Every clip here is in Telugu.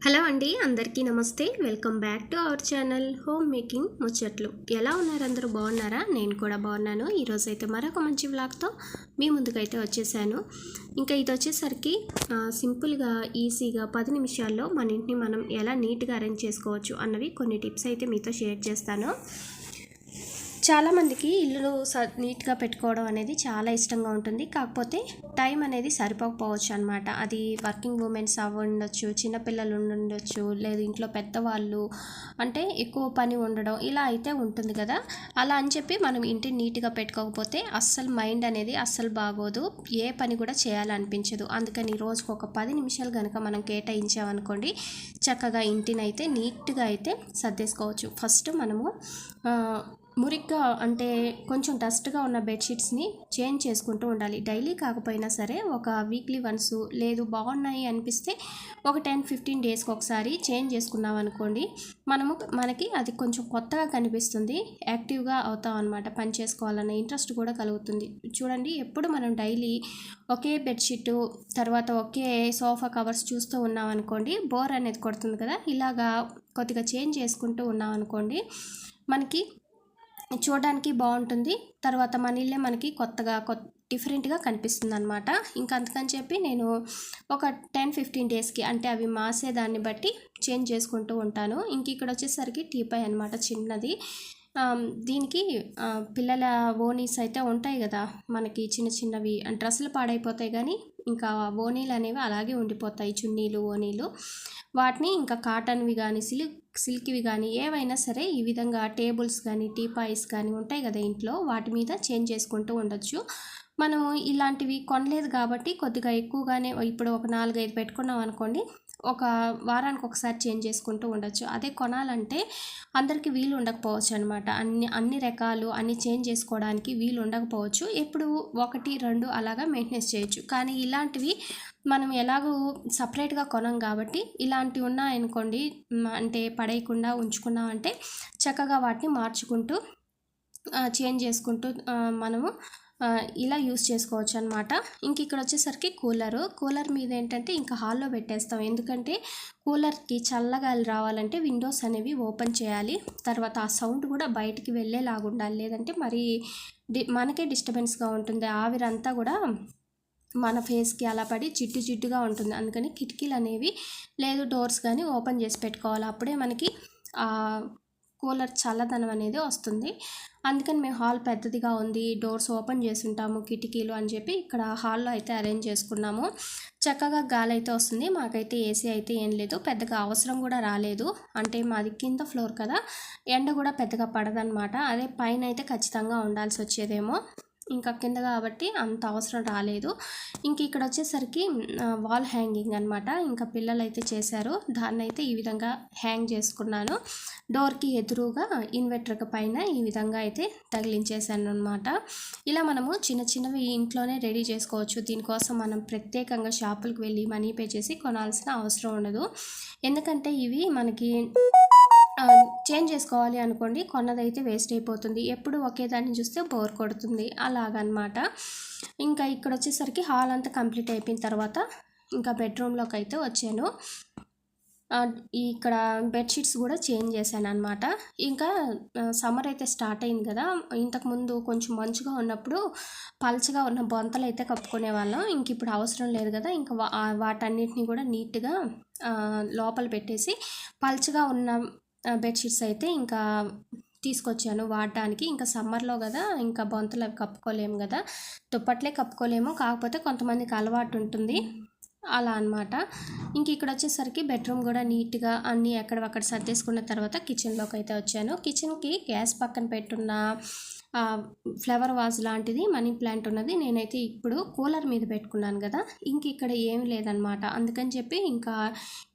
హలో అండి, అందరికీ నమస్తే. Welcome back to our channel home making ముచ్చట్లు. ఎలా ఉన్నారు? అందరూ బాగున్నారా? నేను కూడా బాగున్నాను. ఈరోజు అయితే మరొక మంచి వ్లాగ్తో మీ ముందుకైతే వచ్చేసాను. ఇంకా ఇది వచ్చేసరికి సింపుల్గా ఈజీగా 10 నిమిషాల్లో మన ఇంటిని మనం ఎలా నీట్గా అరేంజ్ చేసుకోవచ్చు అన్నవి కొన్ని టిప్స్ అయితే మీతో షేర్ చేస్తాను. చాలామందికి ఇల్లు నీట్గా పెట్టుకోవడం అనేది చాలా ఇష్టంగా ఉంటుంది. కాకపోతే టైం అనేది సరిపోకపోవచ్చు అనమాట. అది వర్కింగ్ ఉమెన్స్ ఉండొచ్చు, చిన్నపిల్లలు ఉండొచ్చు, లేదు ఇంట్లో పెద్దవాళ్ళు, అంటే ఎక్కువ పని ఉండడం ఇలా అయితే ఉంటుంది కదా. అలా అని చెప్పి మనం ఇంటిని నీట్గా పెట్టుకోకపోతే అస్సలు మైండ్ అనేది అస్సలు బాగోదు, ఏ పని కూడా చేయాలనిపించదు. అందుకని రోజుకు ఒక 10 నిమిషాలు కనుక మనం కేటాయించామనుకోండి, చక్కగా ఇంటిని అయితే నీట్గా అయితే సర్దేసుకోవచ్చు. ఫస్ట్ మనము మురిగ్గా అంటే కొంచెం డస్ట్గా ఉన్న బెడ్షీట్స్ని చేంజ్ చేసుకుంటూ ఉండాలి. డైలీ కాకపోయినా సరే ఒక వీక్లీ వన్స్, లేదు బాగున్నాయి అనిపిస్తే ఒక 10-15 డేస్కి ఒకసారి చేంజ్ చేసుకున్నాం అనుకోండి, మనకి అది కొంచెం కొత్తగా కనిపిస్తుంది, యాక్టివ్గా అవుతాం అనమాట. పని చేసుకోవాలన్న ఇంట్రెస్ట్ కూడా కలుగుతుంది. చూడండి, ఎప్పుడు మనం డైలీ ఒకే బెడ్షీట్ తర్వాత ఒకే సోఫా కవర్స్ చూస్తూ ఉన్నాం అనుకోండి, బోర్ అనేది కొడుతుంది కదా. ఇలాగా కొద్దిగా చేంజ్ చేసుకుంటూ ఉన్నాం అనుకోండి, మనకి చూడడానికి బాగుంటుంది. తర్వాత మన ఇల్లే మనకి కొత్తగా డిఫరెంట్గా కనిపిస్తుంది అనమాట. ఇంకా అందుకని చెప్పి నేను ఒక 10-15 డేస్కి, అంటే అవి మాసేదాన్ని బట్టి చేంజ్ చేసుకుంటూ ఉంటాను. ఇంక ఇక్కడ వచ్చేసరికి టీపై అనమాట, చిన్నది. దీనికి పిల్లల ఓనీస్ అయితే ఉంటాయి కదా మనకి, చిన్న చిన్నవి డ్రెస్సులు పాడైపోతాయి కానీ ఇంకా ఓనీలు అనేవి అలాగే ఉండిపోతాయి, చున్నీలు ఓనీలు. వాటిని ఇంకా కాటన్వి కానీ సిల్క్వి కానీ ఏవైనా సరే ఈ విధంగా టేబుల్స్ కానీ టీపాయిస్ కానీ ఉంటాయి కదా ఇంట్లో, వాటి మీద చేంజ్ చేసుకుంటూ ఉండొచ్చు. మనము ఇలాంటివి కొనలేదు కాబట్టి కొద్దిగా ఎక్కువగానే, ఇప్పుడు ఒక 4-5 పెట్టుకున్నాం అనుకోండి, ఒక వారానికి ఒకసారి చేంజ్ చేసుకుంటూ ఉండొచ్చు. అదే కొనాలంటే అందరికీ వీలు ఉండకపోవచ్చు అనమాట. అన్ని రకాలు అన్ని చేంజ్ చేసుకోవడానికి వీలు ఉండకపోవచ్చు. ఎప్పుడు 1-2 అలాగా మెయింటెనెన్స్ చేయొచ్చు. కానీ ఇలాంటివి మనం ఎలాగో సపరేట్గా కొనం కాబట్టి, ఇలాంటివి ఉన్నాయనుకోండి, అంటే పడేయకుండా ఉంచుకున్నాం అంటే చక్కగా వాటిని మార్చుకుంటూ చేంజ్ చేసుకుంటూ మనము ఇలా యూస్ చేసుకోవచ్చు అనమాట. ఇంక ఇక్కడ వచ్చేసరికి కూలర్ మీద ఏంటంటే ఇంకా హాల్లో పెట్టేస్తాం. ఎందుకంటే కూలర్కి చల్లగాలి రావాలంటే విండోస్ అనేవి ఓపెన్ చేయాలి. తర్వాత ఆ సౌండ్ కూడా బయటికి వెళ్ళేలాగా ఉండాలి, లేదంటే మరి మనకే డిస్టర్బెన్స్గా ఉంటుంది. ఆవిరంతా కూడా మన ఫేస్కి అలా పడి జిడ్డుగా ఉంటుంది. అందుకని కిటికీలు అనేవి లేదు డోర్స్ కానీ ఓపెన్ చేసి పెట్టుకోవాలి. అప్పుడే మనకి కూలర్ చల్లదనం అనేది వస్తుంది. అందుకని మేము హాల్ పెద్దదిగా ఉంది, డోర్స్ ఓపెన్ చేసి ఉంటాము, కిటికీలు అని చెప్పి ఇక్కడ హాల్లో అయితే అరేంజ్ చేసుకున్నాము. చక్కగా గాలి అయితే వస్తుంది. మాకైతే ఏసీ అయితే ఏం లేదు, పెద్దగా అవసరం కూడా రాలేదు. అంటే మాది కింద ఫ్లోర్ కదా, ఎండ కూడా పెద్దగా పడదనమాట. అదే పైన అయితే ఖచ్చితంగా ఉండాల్సి వచ్చేదేమో, ఇంకా కింద కాబట్టి అంత అవసరం రాలేదు. ఇంక ఇక్కడ వచ్చేసరికి వాల్ హ్యాంగింగ్ అనమాట. ఇంకా పిల్లలు అయితే చేశారు, దాన్ని అయితే ఈ విధంగా హ్యాంగ్ చేసుకున్నాను. డోర్కి ఎదురుగా ఇన్వర్టర్కి పైన ఈ విధంగా అయితే తగిలించేసాను అనమాట. ఇలా మనము చిన్నవి ఇంట్లోనే రెడీ చేసుకోవచ్చు. దీనికోసం మనం ప్రత్యేకంగా షాపులకు వెళ్ళి మనీ పే చేసి కొనాల్సిన అవసరం ఉండదు. ఎందుకంటే ఇవి మనకి చేంజ్ చేసుకోవాలి అనుకోండి, కొన్నదైతే వేస్ట్ అయిపోతుంది. ఎప్పుడు ఒకే దాన్ని చూస్తే బోర్ కొడుతుంది, అలాగనమాట. ఇంకా ఇక్కడ వచ్చేసరికి హాల్ అంతా కంప్లీట్ అయిపోయిన తర్వాత ఇంకా బెడ్రూమ్లోకి అయితే వచ్చాను. ఇక్కడ బెడ్షీట్స్ కూడా చేంజ్ చేశాను అనమాట. ఇంకా సమ్మర్ అయితే స్టార్ట్ అయింది కదా, ఇంతకుముందు కొంచెం మంచుగా ఉన్నప్పుడు పల్చగా ఉన్న బొంతలు అయితే కప్పుకునే వాళ్ళం. ఇంక ఇప్పుడు అవసరం లేదు కదా, ఇంకా వాటన్నిటిని కూడా నీట్గా లోపల పెట్టేసి పల్చగా ఉన్న బెడ్షీట్స్ అయితే ఇంకా తీసుకొచ్చాను వాడడానికి. ఇంకా సమ్మర్లో కదా, ఇంకా బొంతలు అవి కప్పుకోలేము కదా, దుప్పట్లే కప్పుకోలేము. కాకపోతే కొంతమందికి అలవాటు ఉంటుంది, అలా అనమాట. ఇంక ఇక్కడ వచ్చేసరికి బెడ్రూమ్ కూడా నీట్గా అన్నీ ఎక్కడక్కడ సర్దేసుకున్న తర్వాత కిచెన్లోకి అయితే వచ్చాను. కిచెన్కి గ్యాస్ పక్కన పెట్టున్న ఫ్లవర్ వాజ్ లాంటిది మనీ ప్లాంట్ ఉన్నది నేనైతే ఇప్పుడు కూలర్ మీద పెట్టుకున్నాను కదా. ఇంక ఇక్కడ ఏమీ లేదనమాట. అందుకని చెప్పి ఇంకా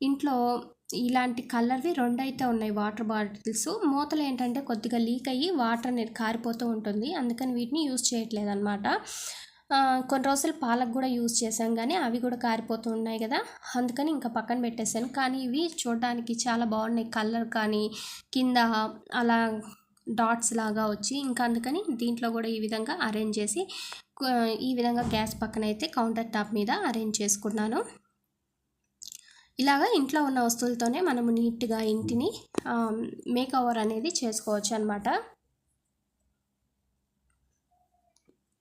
ఇంట్లో ఇలాంటి కలర్వి 2 అయితే ఉన్నాయి వాటర్ బాటిల్స్. మూతలు ఏంటంటే కొద్దిగా లీక్ అయ్యి వాటర్ అనేది కారిపోతూ ఉంటుంది, అందుకని వీటిని యూజ్ చేయట్లేదు అనమాట. కొన్ని రోజులు పాలకు కూడా యూజ్ చేశాం కానీ అవి కూడా కారిపోతూ ఉన్నాయి కదా, అందుకని ఇంకా పక్కన పెట్టేశాను. కానీ ఇవి చూడడానికి చాలా బాగున్నాయి, కలర్ కానీ కింద అలా డాట్స్ లాగా వచ్చి, ఇంకా అందుకని దీంట్లో కూడా ఈ విధంగా అరేంజ్ చేసి ఈ విధంగా గ్యాస్ పక్కన అయితే కౌంటర్ టాప్ మీద అరేంజ్ చేసుకున్నాను. ఇలాగా ఇంట్లో ఉన్న వస్తువులతోనే మనము నీట్గా ఇంటిని మేక్ ఓవర్ అనేది చేసుకోవచ్చు అనమాట.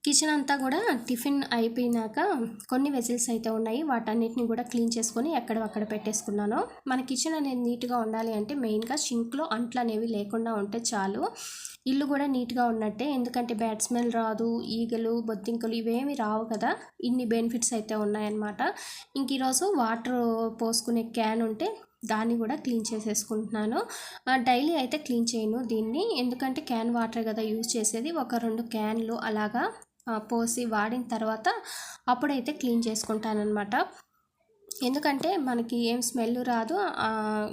కిచెన్ అంతా కూడా టిఫిన్ అయిపోయినాక కొన్ని వెజిల్స్ అయితే ఉన్నాయి, వాటన్నిటిని కూడా క్లీన్ చేసుకొని ఎక్కడక్కడ పెట్టేసుకున్నాను. మన కిచెన్ అనేది నీట్గా ఉండాలి అంటే మెయిన్గా సింక్లో అంట్లు అనేవి లేకుండా ఉంటే చాలు. ఇల్లు కూడా నీట్గా ఉన్నట్టే, ఎందుకంటే బ్యాడ్ స్మెల్ రాదు, ఈగలు బొద్దింకలు ఇవేమి రావు కదా. ఇన్ని బెనిఫిట్స్ అయితే ఉన్నాయన్నమాట. ఇంక ఈరోజు వాటర్ పోసుకునే క్యాన్ ఉంటే దాన్ని కూడా క్లీన్ చేసేసుకుంటున్నాను. డైలీ అయితే క్లీన్ చేయను దీన్ని, ఎందుకంటే క్యాన్ వాటర్ కదా యూజ్ చేసేది. ఒక 2 క్యాన్లు అలాగా పోసి వాడిన తర్వాత అప్పుడైతే క్లీన్ చేసుకుంటానన్నమాట. ఎందుకంటే మనకి ఏం స్మెల్ రాదు,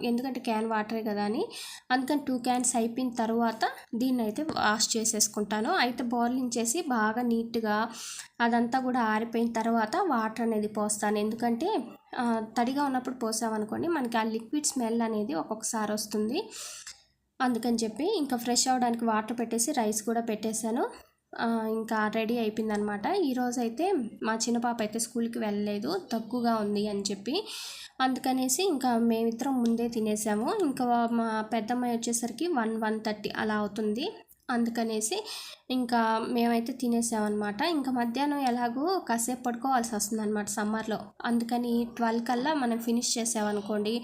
ఎందుకంటే క్యాన్ వాటరే కదా అని. అందుకని 2 క్యాన్స్ అయిపోయిన తర్వాత దీన్ని అయితే వాష్ చేసేసుకుంటాను. అయితే బాయిలింగ్ చేసి బాగా నీట్గా అదంతా కూడా ఆరిపోయిన తర్వాత వాటర్ అనేది పోస్తాను. ఎందుకంటే తడిగా ఉన్నప్పుడు పోసామనుకోండి మనకి ఆ లిక్విడ్ స్మెల్ అనేది ఒక్కొక్కసారి వస్తుంది. అందుకని చెప్పి ఇంకా ఫ్రెష్ అవ్వడానికి వాటర్ పెట్టేసి రైస్ కూడా పెట్టేశాను. ఇంకా రెడీ అయిపోయిందనమాట. ఈరోజు అయితే మా చిన్న పాప అయితే స్కూల్కి వెళ్ళలేదు, తక్కువగా ఉంది అని చెప్పి. అందుకనేసి ఇంకా మేమిద్దరం ముందే తినేసాము. ఇంకా మా పెద్దమ్మాయి వచ్చేసరికి 1:30 అలా అవుతుంది. అందుకనేసి ఇంకా మేమైతే తినేసామన్నమాట. ఇంకా మధ్యాహ్నం ఎలాగో కాసేపు పడుకోవాల్సి వస్తుంది అనమాట సమ్మర్లో. అందుకని 12 కల్లా మనం ఫినిష్ చేసామనుకోండి,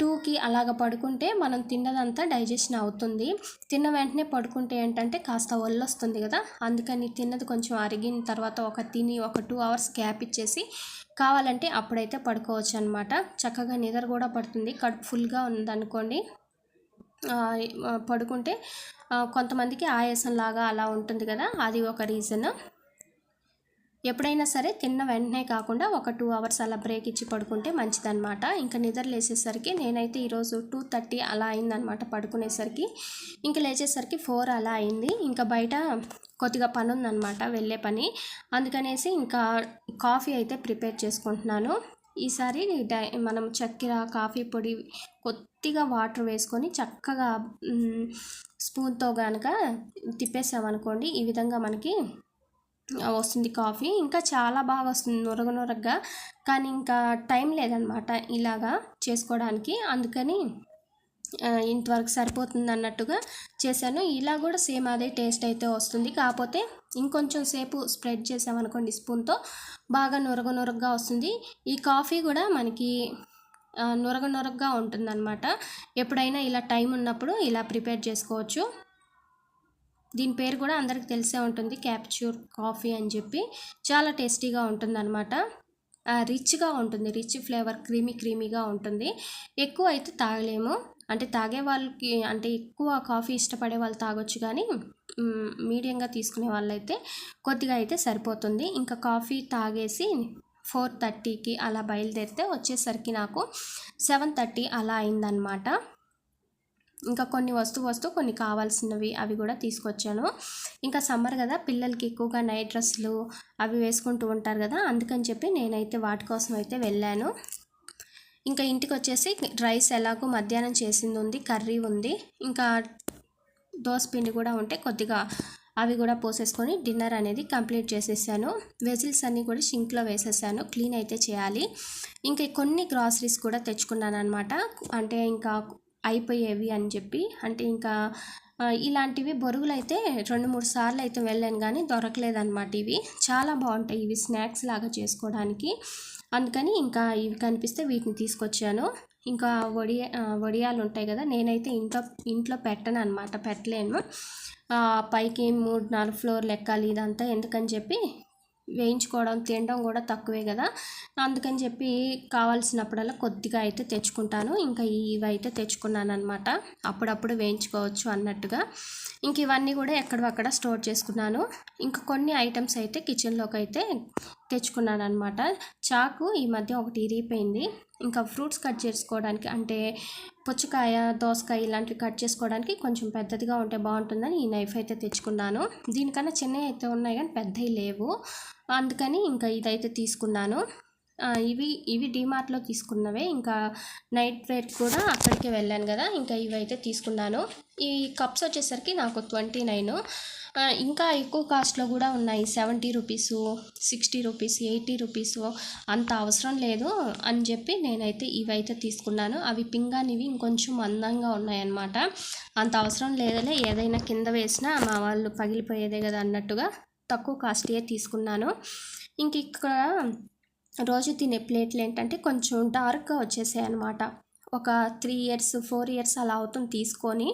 2కి అలాగ పడుకుంటే మనం తిన్నదంతా డైజెషన్ అవుతుంది. తిన్న వెంటనే పడుకుంటే ఏంటంటే కాస్త ఒళ్ళొస్తుంది కదా, అందుకని తిన్నది కొంచెం అరిగిన తర్వాత ఒక 2 అవర్స్ గ్యాప్ ఇచ్చేసి కావాలంటే అప్పుడైతే పడుకోవచ్చు అనమాట. చక్కగా నిద్ర కూడా పడుతుంది. కడుపు ఫుల్గా ఉందనుకోండి పడుకుంటే కొంతమందికి ఆయాసంలాగా అలా ఉంటుంది కదా, అది ఒక రీజన్. ఎప్పుడైనా సరే తిన్న వెంటనే కాకుండా ఒక 2 అవర్స్ అలా బ్రేక్ ఇచ్చి పడుకుంటే మంచిదన్నమాట. ఇంకా నిద్ర లేచేసరికి నేనైతే ఈరోజు 2:30 అలా అయిందనమాట పడుకునేసరికి. ఇంకా లేచేసరికి 4 అలా అయింది. ఇంకా బయట కొద్దిగా పని ఉందన్నమాట, వెళ్ళే పని. అందుకనేసి ఇంకా కాఫీ అయితే ప్రిపేర్ చేసుకుంటున్నాను. ఈసారి మనం చక్కెర కాఫీ పొడి కొద్దిగా వాటర్ వేసుకొని చక్కగా స్పూన్తో కనుక తిప్పేసామనుకోండి, ఈ విధంగా మనకి వస్తుంది కాఫీ. ఇంకా చాలా బాగా వస్తుంది నురగగా. కానీ ఇంకా టైం లేదనమాట ఇలాగా చేసుకోవడానికి, అందుకని ఇంతవరకు సరిపోతుంది అన్నట్టుగా చేశాను. ఇలా కూడా సేమ్ అదే టేస్ట్ అయితే వస్తుంది. కాకపోతే ఇంకొంచెం సేపు స్ప్రెడ్ చేసామనుకోండి స్పూన్తో, బాగా నురగగా వస్తుంది. ఈ కాఫీ కూడా మనకి నురగగా ఉంటుందన్నమాట. ఎప్పుడైనా ఇలా టైం ఉన్నప్పుడు ఇలా ప్రిపేర్ చేసుకోవచ్చు. దీని పేరు కూడా అందరికి తెలిసే ఉంటుంది, క్యాప్చూర్ కాఫీ అని చెప్పి. చాలా టేస్టీగా ఉంటుందన్నమాట. రిచ్గా ఉంటుంది, రిచ్ ఫ్లేవర్, క్రీమీగా ఉంటుంది. ఎక్కువ అయితే తాగలేము, అంటే తాగే వాళ్ళకి, అంటే ఎక్కువ కాఫీ ఇష్టపడే వాళ్ళు తాగొచ్చు, కానీ మీడియంగా తీసుకునే వాళ్ళైతే కొద్దిగా అయితే సరిపోతుంది. ఇంకా కాఫీ తాగేసి 4:30కి అలా బయలుదేరితే వచ్చేసరికి నాకు 7:30 అలా అయిందనమాట. ఇంకా కొన్ని కొన్ని కావాల్సినవి అవి కూడా తీసుకొచ్చాను. ఇంకా సమ్మర్ కదా, పిల్లలకి ఎక్కువగా నైట్ డ్రెస్సులు అవి వేసుకుంటూ ఉంటారు కదా, అందుకని చెప్పి నేనైతే వాటి కోసం అయితే వెళ్ళాను. ఇంకా ఇంటికి వచ్చేసి రైస్ ఎలాగో మధ్యాహ్నం చేసింది ఉంది, కర్రీ ఉంది, ఇంకా దోసపిండి కూడా ఉంటే కొద్దిగా అవి కూడా పోసేసుకొని డిన్నర్ అనేది కంప్లీట్ చేసేసాను. వెజిల్స్ అన్నీ కూడా సింక్లో వేసేసాను, క్లీన్ అయితే చేయాలి. ఇంకా కొన్ని గ్రాసరీస్ కూడా తెచ్చుకున్నాను అనమాట. అంటే ఇంకా అయిపోయేవి అని చెప్పి, అంటే ఇంకా ఇలాంటివి బొరుగులు అయితే 2-3 సార్లు అయితే వెళ్ళాను కానీ దొరకలేదన్నమాట. ఇవి చాలా బాగుంటాయి, ఇవి స్నాక్స్ లాగా చేసుకోవడానికి. అందుకని ఇంకా ఇవి కనిపిస్తే వీటిని తీసుకొచ్చాను. ఇంకా వడియాలు ఉంటాయి కదా, నేనైతే ఇంట్లో పెట్టను అనమాట, పెట్టలేను. పైకి 3-4 ఫ్లోర్లు ఎక్కాలి, ఇదంతా ఎందుకని చెప్పి వేయించుకోవడం తినడం కూడా తక్కువే కదా, అందుకని చెప్పి కావాల్సినప్పుడల్లా కొద్దిగా అయితే తెచ్చుకుంటాను. ఇంకా ఇవైతే తెచ్చుకున్నాను అనమాట, అప్పుడప్పుడు వేయించుకోవచ్చు అన్నట్టుగా. ఇంక ఇవన్నీ కూడా ఎక్కడక్కడ స్టోర్ చేసుకున్నాను. ఇంకా కొన్ని ఐటమ్స్ అయితే కిచెన్లోకి అయితే తెచ్చుకున్నాను అనమాట. చాకు ఈ మధ్య ఒకటి ఇరిగిపోయింది. ఇంకా ఫ్రూట్స్ కట్ చేసుకోవడానికి, అంటే పుచ్చకాయ, దోసకాయ ఇలాంటివి కట్ చేసుకోవడానికి కొంచెం పెద్దదిగా ఉంటే బాగుంటుందని ఈ నైఫ్ అయితే తెచ్చుకున్నాను. దీనికన్నా చిన్నవి అయితే ఉన్నాయి కానీ పెద్దవి లేవు, అందుకని ఇంకా ఇదైతే తీసుకున్నాను. ఇవి డీమార్ట్లో తీసుకున్నవే. ఇంకా నైట్ వేర్ కూడా అక్కడికే వెళ్ళాను కదా, ఇంకా ఇవైతే తీసుకున్నాను. ఈ కప్స్ వచ్చేసరికి నాకు 29. ఇంకా ఎక్కువ కాస్ట్‌లో గూడా ఉన్నాయి. 70 రూపీసు, 60 రూపీస్, 80 రూపీసు అంత అవసరం లేదు అని చెప్పి నేనైతే ఇవైతే తీసుకున్నాను. అవి పింగాణివి ఇంకొంచెం మందంగా ఉన్నాయన్నమాట. అంత అవసరం లేదులే, ఏదైనా కింద వేసినా మా వాళ్ళు పగిలిపోయేదే కదా అన్నట్టుగా తక్కువ కాస్ట్‌యే తీసుకున్నాను. ఇంక ఇక్కడ రోజు తినే ప్లేట్లు ఏంటంటే కొంచెం డార్క్‌గా వచ్చేసాయన్నమాట. ఒక 3 ఇయర్స్, 4 ఇయర్స్ అలా అవుతుంది తీసుకొని.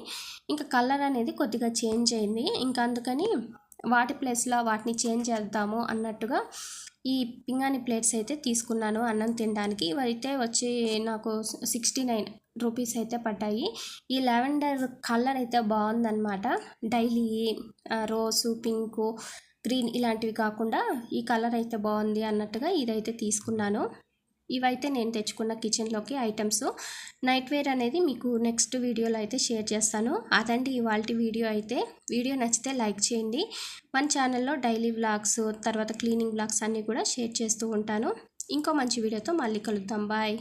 ఇంకా కలర్ అనేది కొద్దిగా చేంజ్ అయింది. ఇంకా అందుకని వాటి ప్లేస్‌లో వాటిని చేంజ్ చేద్దాము అన్నట్టుగా ఈ పింగాణి ప్లేట్స్ అయితే తీసుకున్నాను అన్నం తినడానికి. ఇవైతే వచ్చి నాకు 69 రూపీస్ అయితే పడ్డాయి. ఈ లావెండర్ కలర్ అయితే బాగుందన్నమాట. డైలీ రోసు, పింకు, గ్రీన్ ఇలాంటివి కాకుండా ఈ కలర్ అయితే బాగుంది అన్నట్టుగా ఇదైతే తీసుకున్నాను. ఇవైతే నేను తెచ్చుకున్న కిచెన్లోకి ఐటమ్స్. నైట్ వేర్ అనేది మీకు నెక్స్ట్ వీడియోలో అయితే షేర్ చేస్తాను. అదండి ఇవాల్టి వీడియో అయితే. వీడియో నచ్చితే లైక్ చేయండి. మన ఛానల్లో డైలీ వ్లాగ్స్, తర్వాత క్లీనింగ్ వ్లాగ్స్ అన్నీ కూడా షేర్ చేస్తూ ఉంటాను. ఇంకో మంచి వీడియోతో మళ్ళీ కలుద్దాం. బాయ్.